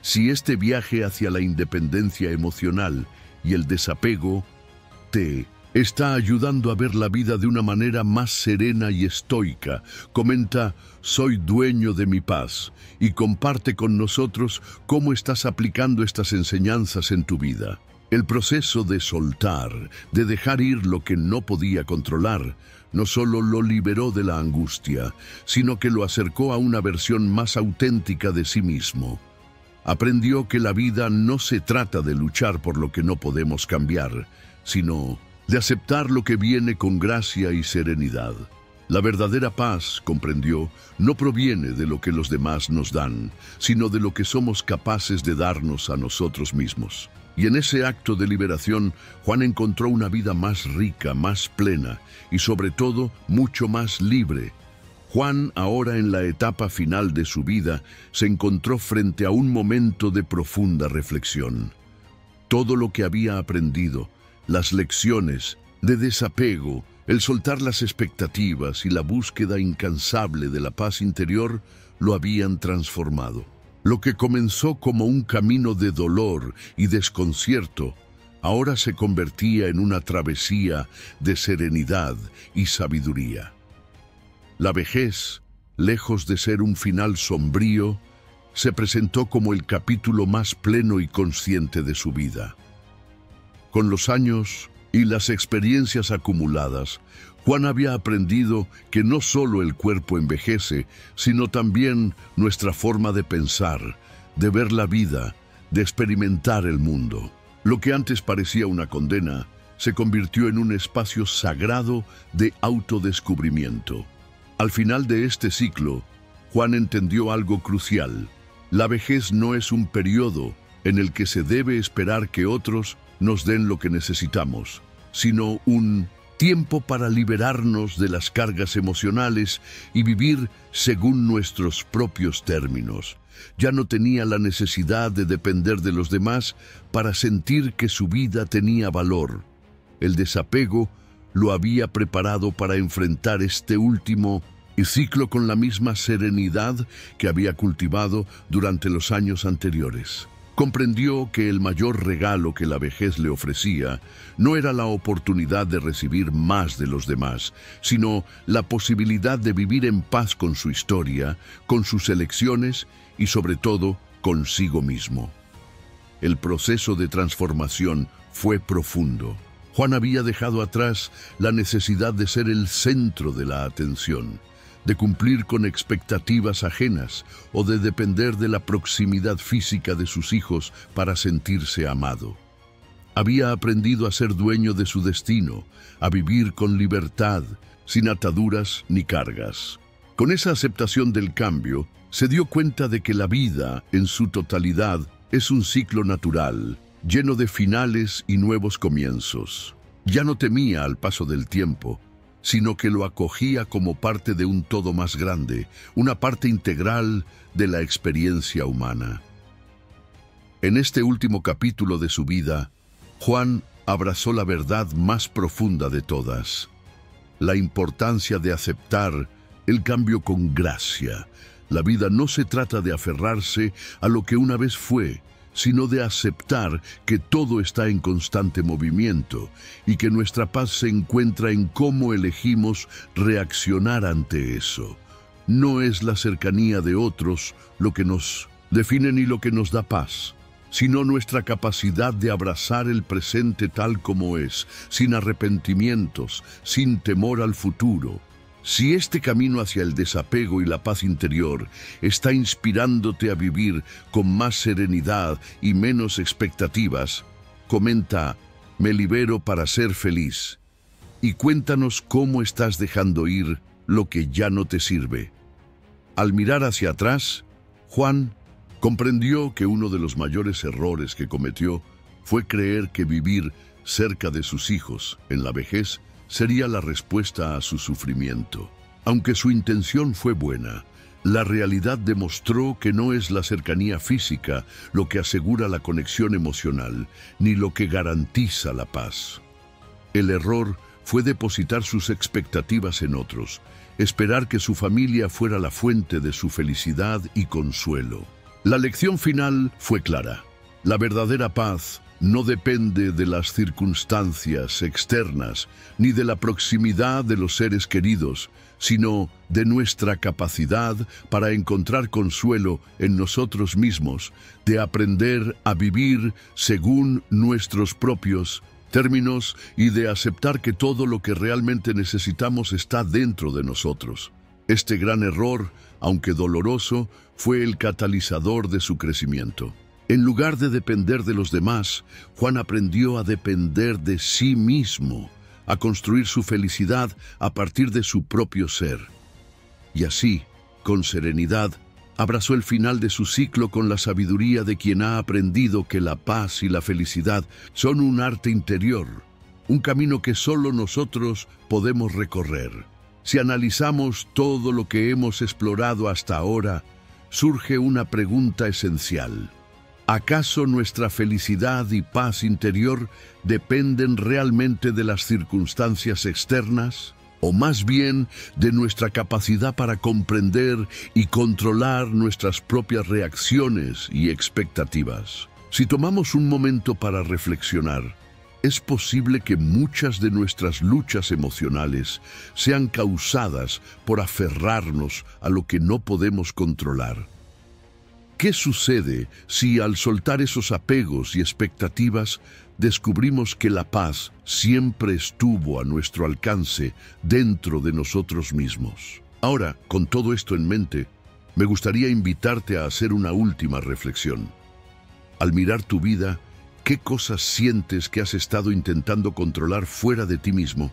Si este viaje hacia la independencia emocional y el desapego te está ayudando a ver la vida de una manera más serena y estoica, comenta "Soy dueño de mi paz" y comparte con nosotros cómo estás aplicando estas enseñanzas en tu vida. El proceso de soltar, de dejar ir lo que no podía controlar, no solo lo liberó de la angustia, sino que lo acercó a una versión más auténtica de sí mismo. Aprendió que la vida no se trata de luchar por lo que no podemos cambiar, sino de aceptar lo que viene con gracia y serenidad. La verdadera paz, comprendió, no proviene de lo que los demás nos dan, sino de lo que somos capaces de darnos a nosotros mismos. Y en ese acto de liberación, Juan encontró una vida más rica, más plena y sobre todo mucho más libre. Juan, ahora en la etapa final de su vida, se encontró frente a un momento de profunda reflexión. Todo lo que había aprendido, las lecciones de desapego, el soltar las expectativas y la búsqueda incansable de la paz interior lo habían transformado. Lo que comenzó como un camino de dolor y desconcierto, ahora se convertía en una travesía de serenidad y sabiduría. La vejez, lejos de ser un final sombrío, se presentó como el capítulo más pleno y consciente de su vida. Con los años y las experiencias acumuladas, Juan había aprendido que no solo el cuerpo envejece, sino también nuestra forma de pensar, de ver la vida, de experimentar el mundo. Lo que antes parecía una condena, se convirtió en un espacio sagrado de autodescubrimiento. Al final de este ciclo, Juan entendió algo crucial. La vejez no es un periodo en el que se debe esperar que otros nos den lo que necesitamos, sino un tiempo para liberarnos de las cargas emocionales y vivir según nuestros propios términos. Ya no tenía la necesidad de depender de los demás para sentir que su vida tenía valor. El desapego lo había preparado para enfrentar este último ciclo con la misma serenidad que había cultivado durante los años anteriores. Comprendió que el mayor regalo que la vejez le ofrecía no era la oportunidad de recibir más de los demás, sino la posibilidad de vivir en paz con su historia, con sus elecciones y sobre todo consigo mismo. El proceso de transformación fue profundo. Juan había dejado atrás la necesidad de ser el centro de la atención, de cumplir con expectativas ajenas o de depender de la proximidad física de sus hijos para sentirse amado. Había aprendido a ser dueño de su destino, a vivir con libertad, sin ataduras ni cargas. Con esa aceptación del cambio, se dio cuenta de que la vida, en su totalidad, es un ciclo natural, lleno de finales y nuevos comienzos. Ya no temía al paso del tiempo, sino que lo acogía como parte de un todo más grande, una parte integral de la experiencia humana. En este último capítulo de su vida, Juan abrazó la verdad más profunda de todas: la importancia de aceptar el cambio con gracia. La vida no se trata de aferrarse a lo que una vez fue, sino de aceptar que todo está en constante movimiento y que nuestra paz se encuentra en cómo elegimos reaccionar ante eso. No es la cercanía de otros lo que nos define ni lo que nos da paz, sino nuestra capacidad de abrazar el presente tal como es, sin arrepentimientos, sin temor al futuro. Si este camino hacia el desapego y la paz interior está inspirándote a vivir con más serenidad y menos expectativas, comenta "Me libero para ser feliz" y cuéntanos cómo estás dejando ir lo que ya no te sirve. Al mirar hacia atrás, Juan comprendió que uno de los mayores errores que cometió fue creer que vivir cerca de sus hijos en la vejez sería la respuesta a su sufrimiento. Aunque su intención fue buena, la realidad demostró que no es la cercanía física lo que asegura la conexión emocional, ni lo que garantiza la paz. El error fue depositar sus expectativas en otros, esperar que su familia fuera la fuente de su felicidad y consuelo. La lección final fue clara: la verdadera paz no depende de las circunstancias externas ni de la proximidad de los seres queridos, sino de nuestra capacidad para encontrar consuelo en nosotros mismos, de aprender a vivir según nuestros propios términos y de aceptar que todo lo que realmente necesitamos está dentro de nosotros. Este gran error, aunque doloroso, fue el catalizador de su crecimiento. En lugar de depender de los demás, Juan aprendió a depender de sí mismo, a construir su felicidad a partir de su propio ser. Y así, con serenidad, abrazó el final de su ciclo con la sabiduría de quien ha aprendido que la paz y la felicidad son un arte interior, un camino que solo nosotros podemos recorrer. Si analizamos todo lo que hemos explorado hasta ahora, surge una pregunta esencial: ¿acaso nuestra felicidad y paz interior dependen realmente de las circunstancias externas? ¿O más bien de nuestra capacidad para comprender y controlar nuestras propias reacciones y expectativas? Si tomamos un momento para reflexionar, es posible que muchas de nuestras luchas emocionales sean causadas por aferrarnos a lo que no podemos controlar. ¿Qué sucede si al soltar esos apegos y expectativas descubrimos que la paz siempre estuvo a nuestro alcance dentro de nosotros mismos? Ahora, con todo esto en mente, me gustaría invitarte a hacer una última reflexión. Al mirar tu vida, ¿qué cosas sientes que has estado intentando controlar fuera de ti mismo?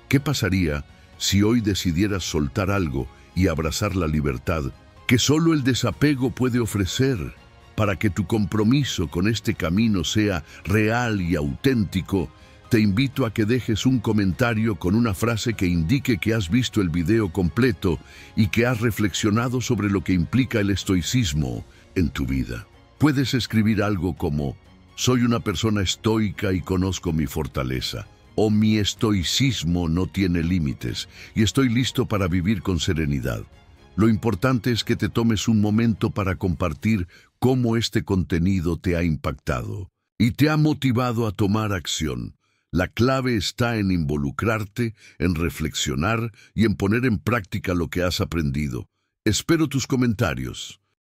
¿Qué pasaría si hoy decidieras soltar algo y abrazar la libertad que solo el desapego puede ofrecer, para que tu compromiso con este camino sea real y auténtico? Te invito a que dejes un comentario con una frase que indique que has visto el video completo y que has reflexionado sobre lo que implica el estoicismo en tu vida. Puedes escribir algo como: soy una persona estoica y conozco mi fortaleza, o mi estoicismo no tiene límites y estoy listo para vivir con serenidad. Lo importante es que te tomes un momento para compartir cómo este contenido te ha impactado y te ha motivado a tomar acción. La clave está en involucrarte, en reflexionar y en poner en práctica lo que has aprendido. Espero tus comentarios.